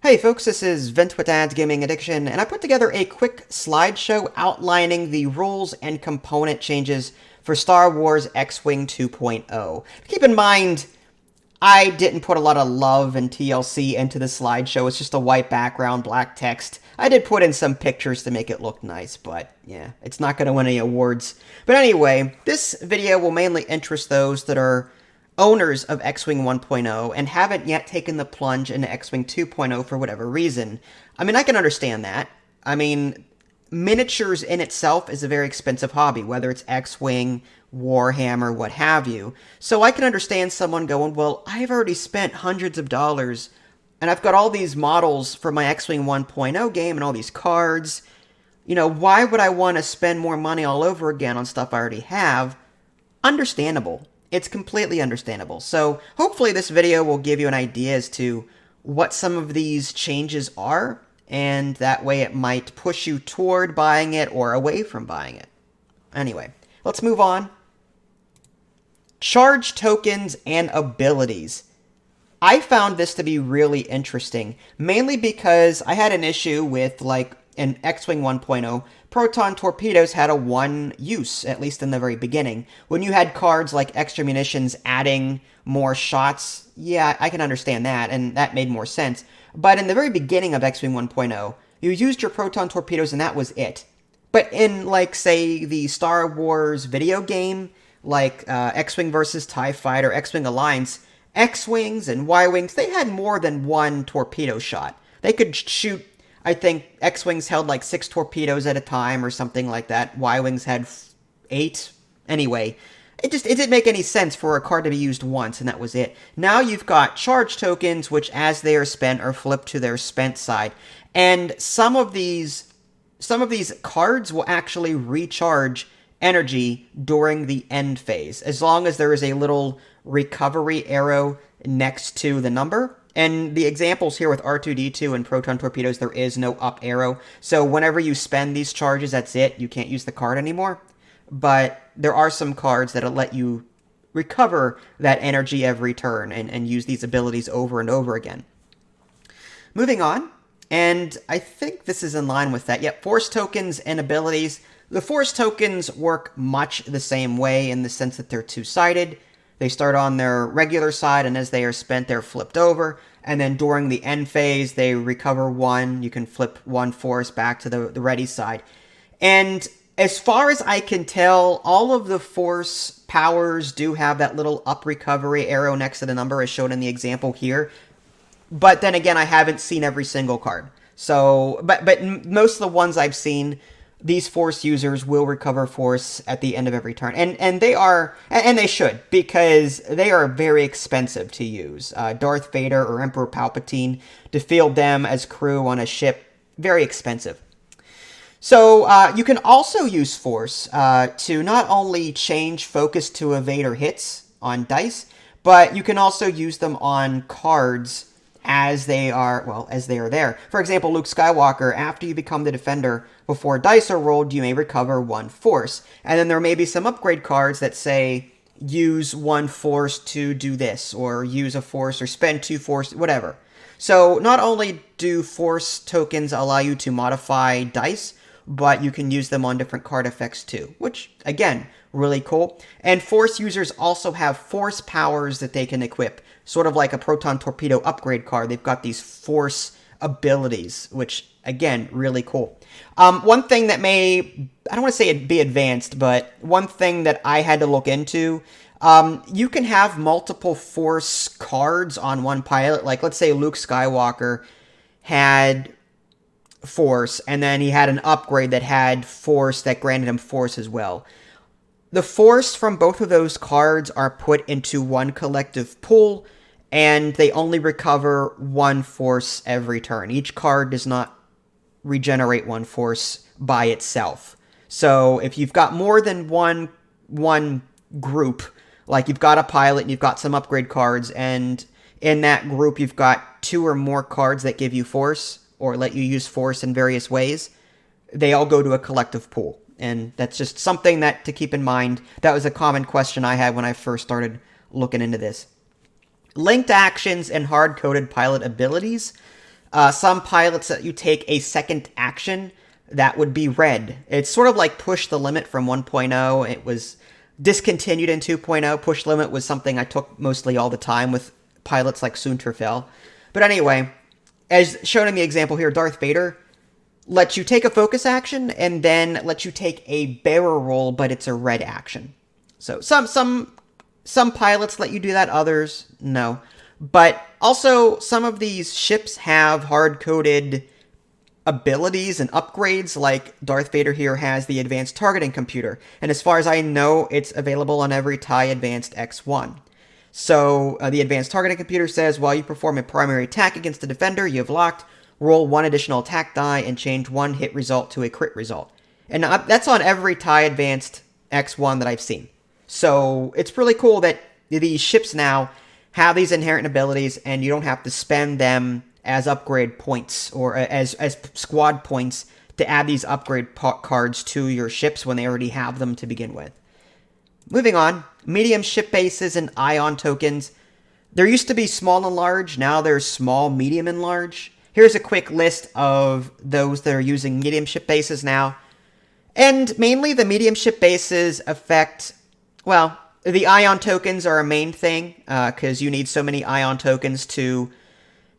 Hey folks, this is Vent with Dad's Gaming Addiction, and I put together a quick slideshow outlining the rules and component changes for Star Wars X-Wing 2.0. Keep in mind, I didn't put a lot of love and TLC into the slideshow. It's just a white background, black text. I did put in some pictures to make it look nice, but yeah, it's not going to win any awards. But anyway, this video will mainly interest those that are owners of X-Wing 1.0 and haven't yet taken the plunge into X-Wing 2.0 for whatever reason. I mean, I can understand that. I mean, miniatures in itself is a very expensive hobby, whether it's X-Wing, Warhammer, what have you. So I can understand someone going, well, I've already spent hundreds of dollars, and I've got all these models for my X-Wing 1.0 game and all these cards. You know, why would I want to spend more money all over again on stuff I already have? Understandable. It's completely understandable. So hopefully this video will give you an idea as to what some of these changes are, and that way it might push you toward buying it or away from buying it. Anyway, let's move on. Charge tokens and abilities. I found this to be really interesting, mainly because I had an issue with, like, in X-Wing 1.0, proton torpedoes had a one use, at least in the very beginning. When you had cards like extra munitions adding more shots, yeah, I can understand that, and that made more sense. But in the very beginning of X-Wing 1.0, you used your proton torpedoes and that was it. But in, like, say, the Star Wars video game, like X-Wing versus TIE Fighter, X-Wing Alliance, X-Wings and Y-Wings, they had more than one torpedo shot. They could shoot, I think X-Wings held like 6 torpedoes at a time or something like that. Y-Wings had 8. Anyway, it didn't make any sense for a card to be used once, and that was it. Now you've got charge tokens, which as they are spent are flipped to their spent side. And some of these cards will actually recharge energy during the end phase, as long as there is a little recovery arrow next to the number. And the examples here with R2-D2 and proton torpedoes, there is no up arrow. So whenever you spend these charges, that's it. You can't use the card anymore. But there are some cards that'll let you recover that energy every turn and use these abilities over and over again. Moving on, and I think this is in line with that. Yep, force tokens and abilities. The force tokens work much the same way in the sense that they're two-sided. They start on their regular side, and as they are spent, they're flipped over. And then during the end phase, they recover one. You can flip one force back to the ready side. And as far as I can tell, all of the force powers do have that little up recovery arrow next to the number, as shown in the example here. But then again, I haven't seen every single card. So, but most of the ones I've seen, these force users will recover force at the end of every turn. And they should, because they are very expensive to use. Darth Vader or Emperor Palpatine, to field them as crew on a ship, very expensive. So you can also use force to not only change focus to evade or hits on dice, but you can also use them on cards as they are there. For example, Luke Skywalker, after you become the defender, before dice are rolled, you may recover 1 force. And then there may be some upgrade cards that say, use 1 force to do this, or use a force, or spend 2 force, whatever. So not only do force tokens allow you to modify dice, but you can use them on different card effects too, which, again, really cool. And force users also have force powers that they can equip, sort of like a proton torpedo upgrade card. They've got these force abilities, which, again, really cool. One thing that I don't want to say it'd be advanced, but one thing that I had to look into, you can have multiple force cards on one pilot. Like, let's say Luke Skywalker had force, and then he had an upgrade that had force that granted him force as well. The force from both of those cards are put into one collective pool, and they only recover 1 force every turn. Each card does not regenerate 1 force by itself. So if you've got more than one group, like you've got a pilot and you've got some upgrade cards, and in that group you've got 2 or more cards that give you force, or let you use force in various ways, they all go to a collective pool. And that's just something that to keep in mind. That was a common question I had when I first started looking into this. Linked actions and hard-coded pilot abilities. Some pilots let you take a second action that would be red. It's sort of like push the limit from 1.0. It was discontinued in 2.0. Push limit was something I took mostly all the time with pilots like Soonterfell. But anyway, as shown in the example here, Darth Vader lets you take a focus action and then lets you take a barrel roll, but it's a red action. So some pilots let you do that, others no. But also, some of these ships have hard-coded abilities and upgrades, like Darth Vader here has the Advanced Targeting Computer. And as far as I know, it's available on every TIE Advanced X1. So, the Advanced Targeting Computer says, while you perform a primary attack against the defender you have locked, roll one additional attack die and change one hit result to a crit result. And that's on every TIE Advanced X1 that I've seen. So, it's really cool that these ships now have these inherent abilities, and you don't have to spend them as upgrade points or as squad points to add these upgrade cards to your ships when they already have them to begin with. Moving on, medium ship bases and ion tokens. There used to be small and large, now there's small, medium, and large. Here's a quick list of those that are using medium ship bases now. And mainly the medium ship bases affect, well, the ion tokens are a main thing, because you need so many ion tokens to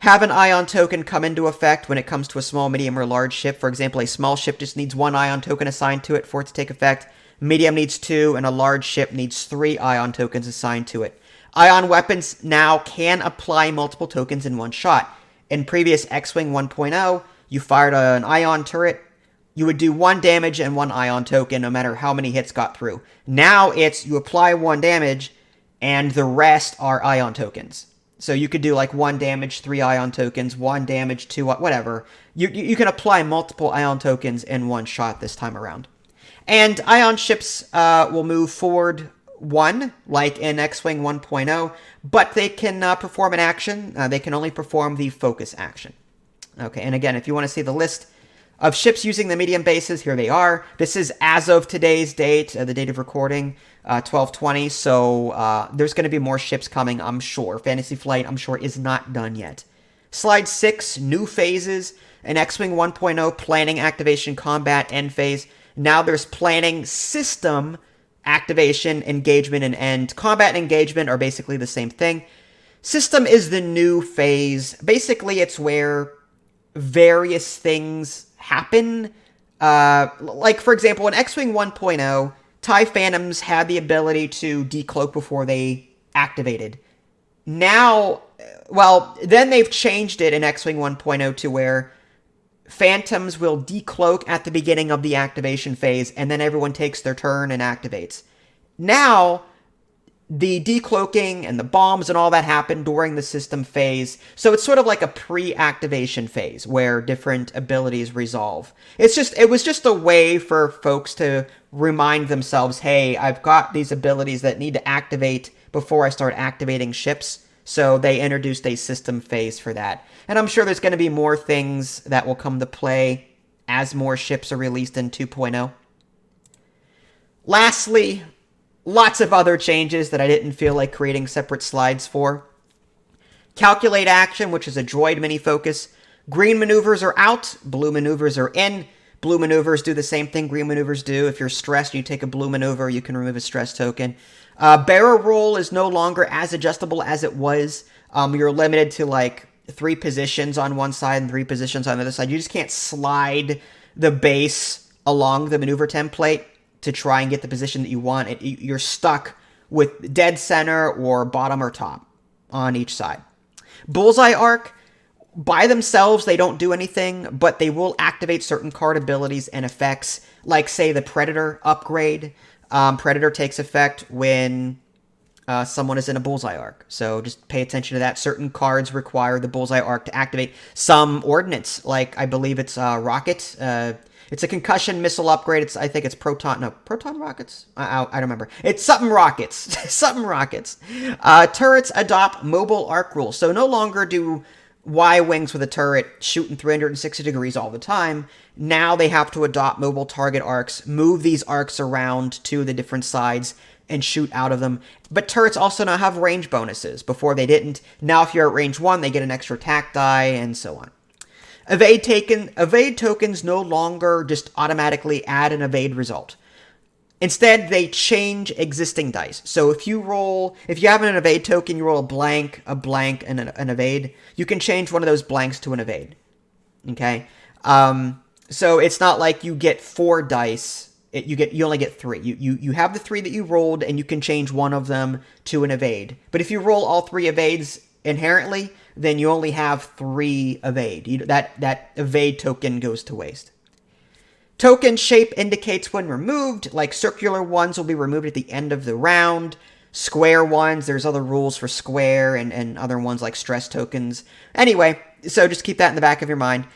have an ion token come into effect when it comes to a small, medium, or large ship. For example, a small ship just needs one ion token assigned to it for it to take effect. Medium needs 2, and a large ship needs 3 ion tokens assigned to it. Ion weapons now can apply multiple tokens in one shot. In previous X-Wing 1.0, you fired an ion turret, you would do 1 damage and 1 ion token no matter how many hits got through. Now it's you apply 1 damage and the rest are ion tokens. So you could do like 1 damage, 3 ion tokens, 1 damage, 2, whatever. You can apply multiple ion tokens in one shot this time around. And ion ships will move forward 1, like in X-Wing 1.0, but they can perform an action. They can only perform the focus action. Okay, and again, if you want to see the list of ships using the medium bases, here they are. This is as of today's date, the date of recording, 12/20. So there's going to be more ships coming, I'm sure. Fantasy Flight, I'm sure, is not done yet. Slide 6, new phases. In X-Wing 1.0, planning, activation, combat, end phase. Now there's planning, system, activation, engagement, and end. Combat and engagement are basically the same thing. System is the new phase. Basically, it's where various things happen. Like, for example, in X-Wing 1.0, TIE Phantoms had the ability to decloak before they activated. Now, well, then they've changed it in X-Wing 1.0 to where Phantoms will decloak at the beginning of the activation phase, and then everyone takes their turn and activates. Now, the decloaking and the bombs and all that happen during the system phase, so it's sort of like a pre-activation phase where different abilities resolve. It was just a way for folks to remind themselves, hey, I've got these abilities that need to activate before I start activating ships, so they introduced a system phase for that. And I'm sure there's going to be more things that will come to play as more ships are released in 2.0. Lastly, lots of other changes that I didn't feel like creating separate slides for. Calculate action, which is a droid mini focus. Green maneuvers are out, blue maneuvers are in. Blue maneuvers do the same thing green maneuvers do. If you're stressed, you take a blue maneuver, you can remove a stress token. Barrel roll is no longer as adjustable as it was. You're limited to like 3 positions on one side and 3 positions on the other side. You just can't slide the base along the maneuver template to try and get the position that you want. You're stuck with dead center or bottom or top on each side. Bullseye arc, by themselves, they don't do anything, but they will activate certain card abilities and effects, like, say, the Predator upgrade. Predator takes effect when someone is in a bullseye arc, so just pay attention to that. Certain cards require the bullseye arc to activate. Some ordnance, like I believe it's rocket. It's a concussion missile upgrade. I think it's proton rockets. I don't remember. It's something rockets. Something rockets. Turrets adopt mobile arc rules, so no longer do Y-wings with a turret shooting 360 degrees all the time. Now they have to adopt mobile target arcs, move these arcs around to the different sides, and shoot out of them. But turrets also now have range bonuses. Before they didn't. Now if you're at range 1, they get an extra attack die, and so on. Evade tokens no longer just automatically add an evade result. Instead, they change existing dice. So if you have an evade token, you roll a blank, and an evade, you can change one of those blanks to an evade. Okay? So it's not like you get 4 dice. You only get 3. You have the 3 that you rolled, and you can change one of them to an evade. But if you roll all 3 evades inherently, then you only have 3 evade. That evade token goes to waste. Token shape indicates when removed, like circular ones will be removed at the end of the round. Square ones, there's other rules for square and other ones like stress tokens. Anyway, so just keep that in the back of your mind.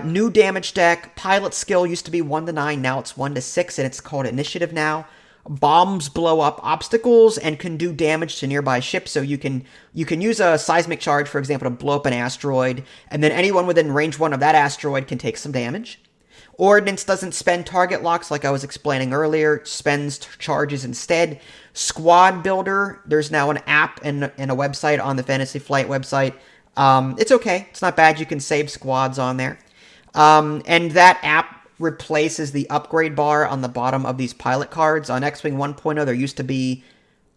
New damage deck. Pilot skill used to be 1 to 9, now it's 1 to 6, and it's called initiative now. Bombs blow up obstacles and can do damage to nearby ships, so you can use a seismic charge, for example, to blow up an asteroid, and then anyone within range 1 of that asteroid can take some damage. Ordnance doesn't spend target locks like I was explaining earlier. It spends charges instead. Squad Builder, there's now an app and a website on the Fantasy Flight website. It's okay. It's not bad. You can save squads on there. And that app replaces the upgrade bar on the bottom of these pilot cards. On X-Wing 1.0, there used to be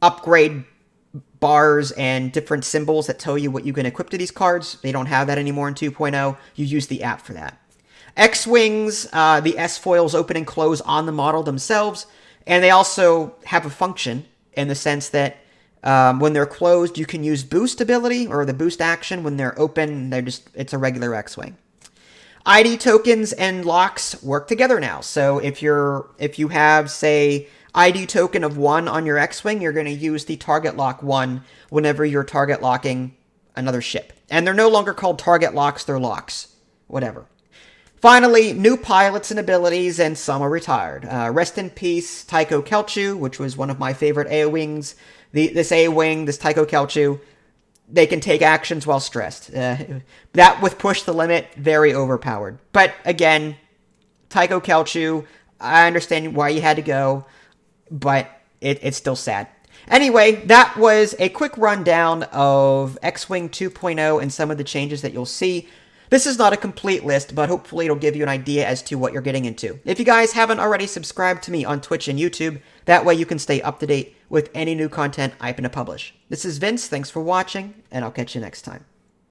upgrade bars and different symbols that tell you what you can equip to these cards. They don't have that anymore in 2.0. You use the app for that. X-Wings, the S-foils open and close on the model themselves, and they also have a function in the sense that when they're closed, you can use boost ability or the boost action. When they're open, it's a regular X-Wing. ID tokens and locks work together now. So if you have, say, ID token of 1 on your X-Wing, you're going to use the target lock 1 whenever you're target locking another ship. And they're no longer called target locks, they're locks. Whatever. Finally, new pilots and abilities, and some are retired. Rest in peace, Tycho Kelchu, which was one of my favorite A-Wings. This A-Wing, this Tycho Kelchu, they can take actions while stressed. That with Push the Limit, very overpowered. But again, Tycho Kelchu, I understand why you had to go, but it's still sad. Anyway, that was a quick rundown of X-Wing 2.0 and some of the changes that you'll see. This is not a complete list, but hopefully it'll give you an idea as to what you're getting into. If you guys haven't already subscribed to me on Twitch and YouTube, that way you can stay up to date with any new content I happen to publish. This is Vince, thanks for watching, and I'll catch you next time.